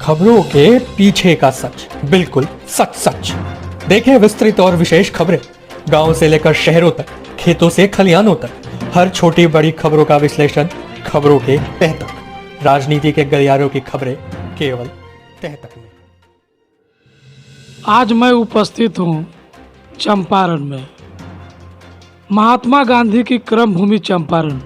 खबरों के पीछे का सच, बिल्कुल सच सच। देखें विस्तृत और विशेष खबरें, गांव से लेकर शहरों तक, खेतों से खलिहानों तक, हर छोटी बड़ी खबरों का विश्लेषण खबरों के तह तक। राजनीति के गलियारों की खबरें केवल तह तक में। आज मैं उपस्थित हूँ चंपारण में। महात्मा गांधी की कर्म भूमि चंपारण।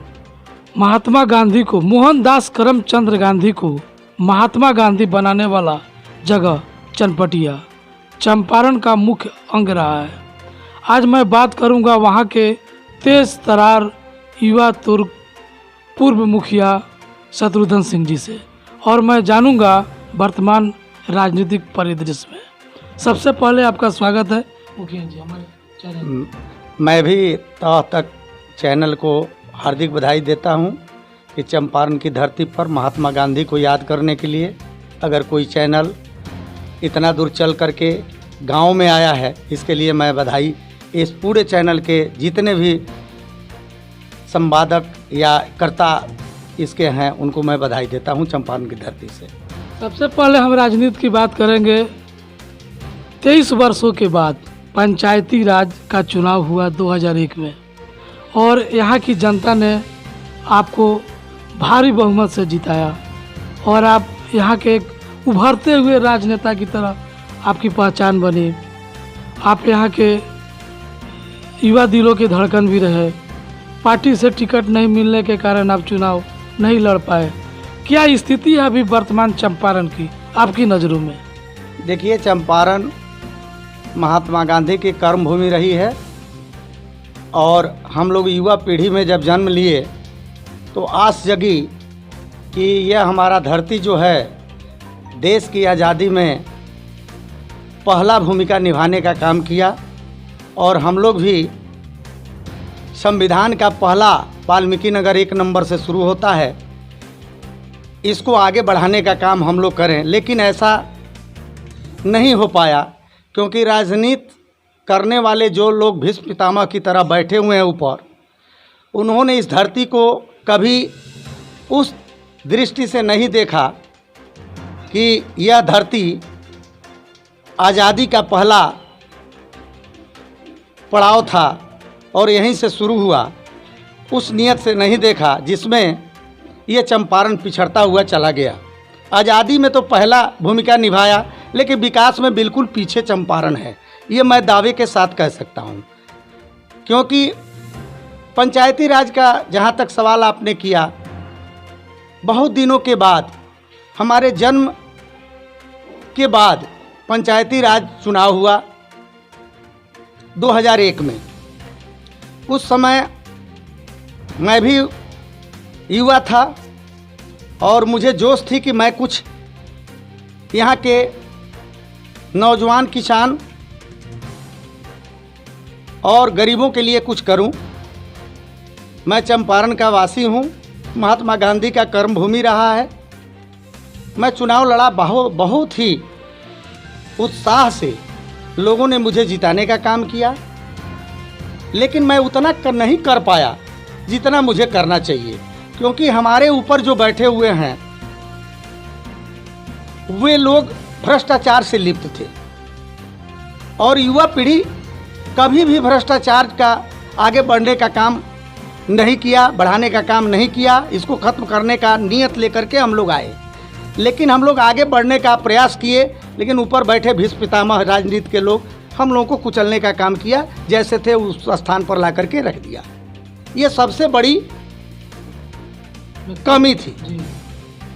महात्मा गांधी को, मोहनदास करमचंद गांधी को महात्मा गांधी बनाने वाला जगह चनपटिया चंपारण का मुख्य अंग रहा है। आज मैं बात करूंगा वहां के तेज तरार युवा तुर्क पूर्व मुखिया शत्रुघ्न सिंह जी से, और मैं जानूंगा वर्तमान राजनीतिक परिदृश्य में। सबसे पहले आपका स्वागत है मुखिया जी हमारे चैनल। मैं भी तह तक चैनल को हार्दिक बधाई देता हूं कि चंपारण की धरती पर महात्मा गांधी को याद करने के लिए अगर कोई चैनल इतना दूर चल करके गांव में आया है, इसके लिए मैं बधाई इस पूरे चैनल के जितने भी संपादक या कर्ता इसके हैं उनको मैं बधाई देता हूं चंपारण की धरती से। सबसे पहले हम राजनीति की बात करेंगे। 23 वर्षों के बाद पंचायती राज का चुनाव हुआ 2001 में, और यहाँ की जनता ने आपको भारी बहुमत से जिताया, और आप यहाँ के एक उभरते हुए राजनेता की तरह आपकी पहचान बनी। आप यहाँ के युवा दिलों की धड़कन भी रहे। पार्टी से टिकट नहीं मिलने के कारण आप चुनाव नहीं लड़ पाए। क्या स्थिति है अभी वर्तमान चंपारण की आपकी नज़रों में? देखिए, चंपारण महात्मा गांधी की कर्म भूमि रही है, और हम लोग युवा पीढ़ी में जब जन्म लिए तो आस जगी कि यह हमारा धरती जो है देश की आज़ादी में पहला भूमिका निभाने का काम किया, और हम लोग भी संविधान का पहला वाल्मीकि नगर 1 नंबर से शुरू होता है, इसको आगे बढ़ाने का काम हम लोग करें। लेकिन ऐसा नहीं हो पाया, क्योंकि राजनीति करने वाले जो लोग भीष्म पितामह की तरह बैठे हुए हैं ऊपर, उन्होंने इस धरती को कभी उस दृष्टि से नहीं देखा कि यह धरती आज़ादी का पहला पड़ाव था और यहीं से शुरू हुआ। उस नियत से नहीं देखा जिसमें यह चंपारण पिछड़ता हुआ चला गया। आज़ादी में तो पहला भूमिका निभाया, लेकिन विकास में बिल्कुल पीछे चंपारण है, ये मैं दावे के साथ कह सकता हूँ। क्योंकि पंचायती राज का जहाँ तक सवाल आपने किया, बहुत दिनों के बाद, हमारे जन्म के बाद पंचायती राज चुनाव हुआ 2001 में। उस समय मैं भी युवा था और मुझे जोश थी कि मैं कुछ यहाँ के नौजवान किसान और गरीबों के लिए कुछ करूं। मैं चंपारण का वासी हूं, महात्मा गांधी का कर्म भूमि रहा है। मैं चुनाव लड़ा, बहुत ही उत्साह से लोगों ने मुझे जिताने का काम किया, लेकिन मैं उतना नहीं कर पाया जितना मुझे करना चाहिए, क्योंकि हमारे ऊपर जो बैठे हुए हैं वे लोग भ्रष्टाचार से लिप्त थे, और युवा पीढ़ी कभी भी भ्रष्टाचार का आगे बढ़ने का काम नहीं किया, बढ़ाने का काम नहीं किया। इसको ख़त्म करने का नियत लेकर के हम लोग आए, लेकिन हम लोग आगे बढ़ने का प्रयास किए, लेकिन ऊपर बैठे भीष्म पितामह राजनीति के लोग हम लोगों को कुचलने का काम किया, जैसे थे उस स्थान पर ला करके रख दिया। ये सबसे बड़ी कमी थी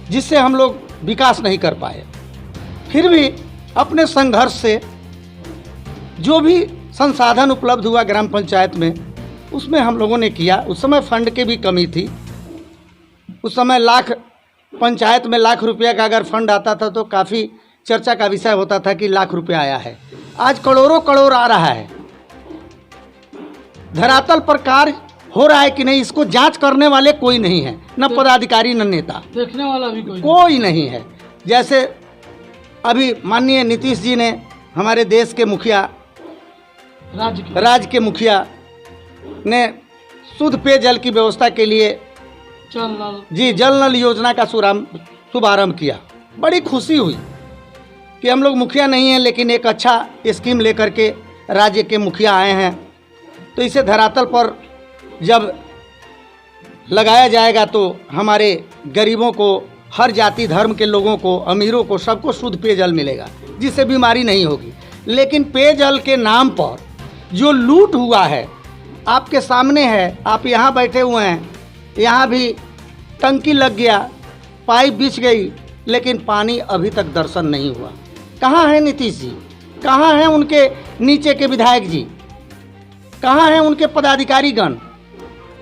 जिससे हम लोग विकास नहीं कर पाए। फिर भी अपने संघर्ष से जो भी संसाधन उपलब्ध हुआ ग्राम पंचायत में, उसमें हम लोगों ने किया। उस समय फंड की भी कमी थी। उस समय पंचायत में लाख रुपया का अगर फंड आता था तो काफ़ी चर्चा का विषय होता था कि लाख रुपया आया है। आज करोड़ों करोड़ आ रहा है। धरातल पर कार्य हो रहा है कि नहीं, इसको जांच करने वाले कोई नहीं है, न पदाधिकारी न नेता, देखने वाला भी कोई नहीं है। जैसे अभी माननीय नीतीश जी ने, हमारे देश के मुखिया, राज्य के मुखिया ने शुद्ध पेयजल की व्यवस्था के लिए जल नल योजना का शुभारंभ किया। बड़ी खुशी हुई। कि हम लोग मुखिया नहीं हैं, लेकिन एक अच्छा स्कीम लेकर के राज्य के मुखिया आए हैं, तो इसे धरातल पर जब लगाया जाएगा तो हमारे गरीबों को, हर जाति धर्म के लोगों को, अमीरों को, सबको शुद्ध पेयजल मिलेगा, जिससे बीमारी नहीं होगी। लेकिन पेयजल के नाम पर जो लूट हुआ है आपके सामने है। आप यहाँ बैठे हुए हैं, यहाँ भी टंकी लग गया, पाइप बिछ गई, लेकिन पानी अभी तक दर्शन नहीं हुआ। कहाँ है नीतीश जी? कहाँ हैं उनके नीचे के विधायक जी? कहाँ हैं उनके पदाधिकारीगण?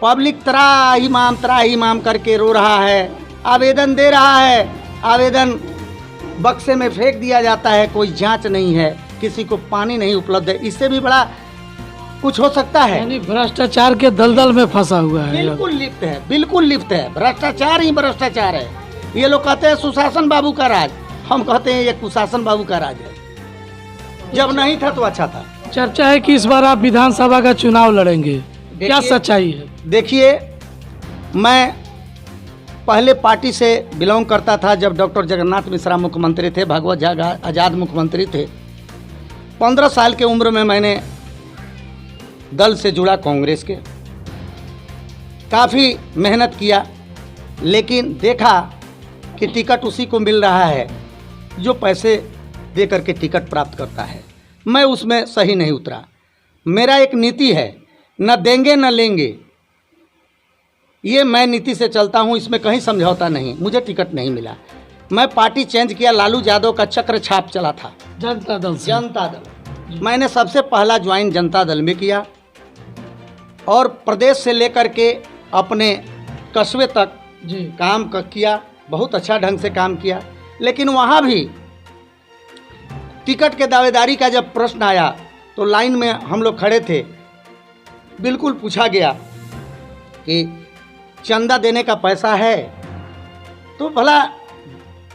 पब्लिक त्राहिमाम करके रो रहा है, आवेदन दे रहा है, आवेदन बक्से में फेंक दिया जाता है, कोई जांच नहीं है, किसी को पानी नहीं उपलब्ध है। इससे भी बड़ा कुछ हो सकता है? यानी भ्रष्टाचार के दलदल में फंसा हुआ है। बिल्कुल लिप्त है, बिल्कुल लिप्त है। भ्रष्टाचार ही भ्रष्टाचार है। ये लोग कहते हैं सुशासन बाबू का राज, हम कहते हैं ये कुशासन बाबू का राज है। जब नहीं था तो अच्छा था। चर्चा है कि इस बार आप विधानसभा का चुनाव लड़ेंगे, क्या सच्चाई है? देखिए, मैं पहले पार्टी से बिलोंग करता था जब डॉक्टर जगन्नाथ मिश्रा मुख्यमंत्री थे, भगवत आज़ाद मुख्यमंत्री थे। 15 साल की उम्र में मैंने दल से जुड़ा, कांग्रेस के, काफ़ी मेहनत किया, लेकिन देखा कि टिकट उसी को मिल रहा है जो पैसे दे करके टिकट प्राप्त करता है। मैं उसमें सही नहीं उतरा। मेरा एक नीति है, न देंगे न लेंगे, ये मैं नीति से चलता हूँ, इसमें कहीं समझौता नहीं। मुझे टिकट नहीं मिला, मैं पार्टी चेंज किया। लालू यादव का चक्र छाप चला था, जनता दल से। जनता दल। मैंने सबसे पहला ज्वाइन जनता दल में किया और प्रदेश से लेकर के अपने कस्बे तक जी काम किया, बहुत अच्छा ढंग से काम किया। लेकिन वहाँ भी टिकट के दावेदारी का जब प्रश्न आया तो लाइन में हम लोग खड़े थे, बिल्कुल पूछा गया कि चंदा देने का पैसा है? तो भला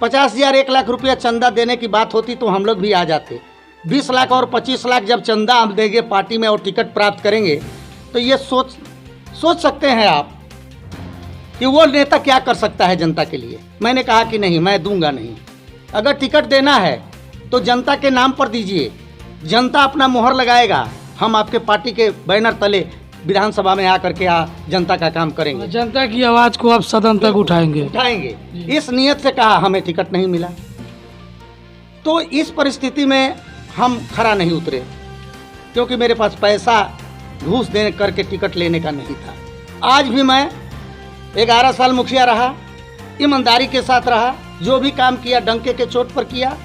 50,000 1 लाख रुपया चंदा देने की बात होती तो हम लोग भी आ जाते। 20 लाख और 25 लाख जब चंदा हम देंगे पार्टी में और टिकट प्राप्त करेंगे, तो ये सोच सकते हैं आप कि वो नेता क्या कर सकता है जनता के लिए। मैंने कहा कि नहीं, मैं दूंगा नहीं। अगर टिकट देना है तो जनता के नाम पर दीजिए, जनता अपना मोहर लगाएगा, हम आपके पार्टी के बैनर तले विधानसभा में आकर के जनता का काम करेंगे, जनता की आवाज़ को आप सदन तक उठाएंगे। इस नियत से कहा, हमें टिकट नहीं मिला। तो इस परिस्थिति में हम खरा नहीं उतरे, क्योंकि मेरे पास पैसा घूस दे करके टिकट लेने का नहीं था। आज भी मैं 11 साल मुखिया रहा, ईमानदारी के साथ रहा, जो भी काम किया डंके के चोट पर किया।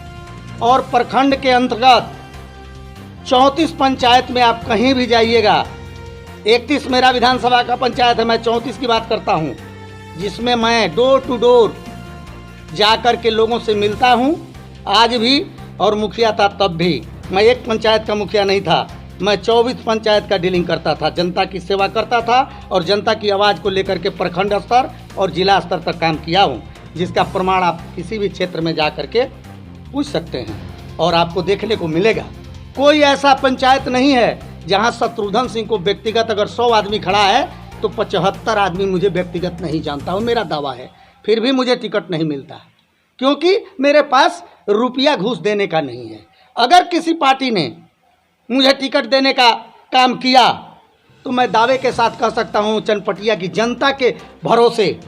और प्रखंड के अंतर्गत 34 पंचायत में आप कहीं भी जाइएगा, 31 मेरा विधानसभा का पंचायत है, मैं 34 की बात करता हूं, जिसमें मैं डोर टू डोर जाकर के लोगों से मिलता हूं आज भी। और मुखिया था तब भी, मैं एक पंचायत का मुखिया नहीं था, मैं 24 पंचायत का डीलिंग करता था, जनता की सेवा करता था और जनता की आवाज़ को लेकर के प्रखंड स्तर और जिला स्तर तक काम किया हूँ, जिसका प्रमाण आप किसी भी क्षेत्र में जा कर के पूछ सकते हैं और आपको देखने को मिलेगा। कोई ऐसा पंचायत नहीं है जहाँ शत्रुघ्न सिंह को व्यक्तिगत, अगर 100 आदमी खड़ा है तो 75 आदमी मुझे व्यक्तिगत नहीं जानता हो, मेरा दावा है। फिर भी मुझे टिकट नहीं मिलता, क्योंकि मेरे पास रुपया घूस देने का नहीं है। अगर किसी पार्टी ने मुझे टिकट देने का काम किया तो मैं दावे के साथ कह सकता हूँ, चनपटिया की जनता के भरोसे,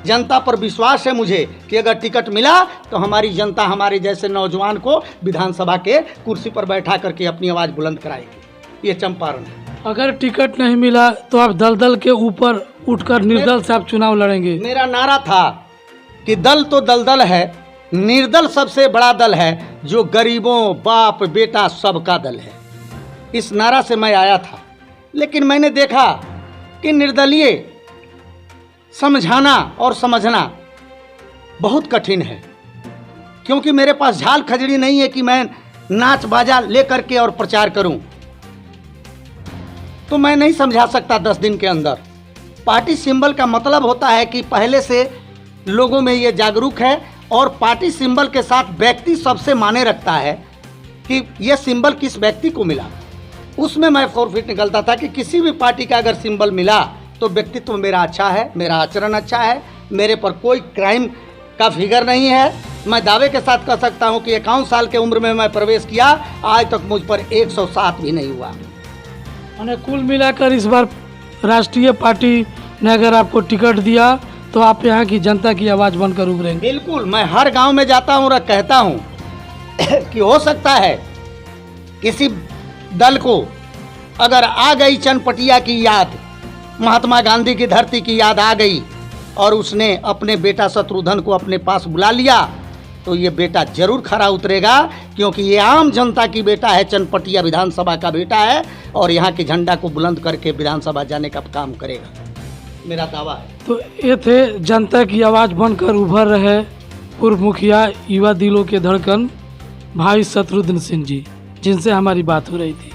जनता पर विश्वास है मुझे कि अगर टिकट मिला तो हमारी जनता हमारे जैसे नौजवान को विधानसभा के कुर्सी पर बैठा करके अपनी आवाज़ बुलंद कराएगी। ये चंपारण है। अगर टिकट नहीं मिला तो आप दलदल के ऊपर उठकर निर्दल से आप चुनाव लड़ेंगे? मेरा नारा था कि दल तो दलदल है, निर्दल सबसे बड़ा दल है, जो गरीबों, बाप बेटा सबका दल है। इस नारा से मैं आया था, लेकिन मैंने देखा कि निर्दलीय समझाना और समझना बहुत कठिन है, क्योंकि मेरे पास झाल खजड़ी नहीं है कि मैं नाच बाजा लेकर के और प्रचार करूं, तो मैं नहीं समझा सकता 10 दिन के अंदर। पार्टी सिंबल का मतलब होता है कि पहले से लोगों में ये जागरूक है और पार्टी सिंबल के साथ व्यक्ति सबसे माने रखता है कि यह सिंबल किस व्यक्ति को मिला। उसमें मैं फॉरफिट निकलता था कि किसी भी पार्टी का अगर सिंबल मिला तो व्यक्तित्व मेरा अच्छा है, मेरा आचरण अच्छा है, मेरे पर कोई क्राइम का फिगर नहीं है। मैं दावे के साथ कह सकता हूं कि 51 साल के उम्र में मैं प्रवेश किया, आज तक मुझ पर 107 भी नहीं हुआ। मैंने कुल मिलाकर इस बार राष्ट्रीय पार्टी ने अगर आपको टिकट दिया तो आप यहाँ की जनता की आवाज़ बनकर उभरेंगे। बिल्कुल, मैं हर गांव में जाता हूं और कहता हूं कि हो सकता है किसी दल को अगर आ गई चनपटिया की याद, महात्मा गांधी की धरती की याद आ गई और उसने अपने बेटा शत्रुघ्न को अपने पास बुला लिया, तो ये बेटा जरूर खरा उतरेगा, क्योंकि ये आम जनता की बेटा है, चनपटिया विधानसभा का बेटा है और यहाँ के झंडा को बुलंद करके विधानसभा जाने का काम करेगा, मेरा दावा है। तो ये थे जनता की आवाज़ बनकर उभर रहे पूर्व मुखिया युवा दिलों के धड़कन भाई शत्रुघ्न सिंह जी, जिनसे हमारी बात हो रही थी।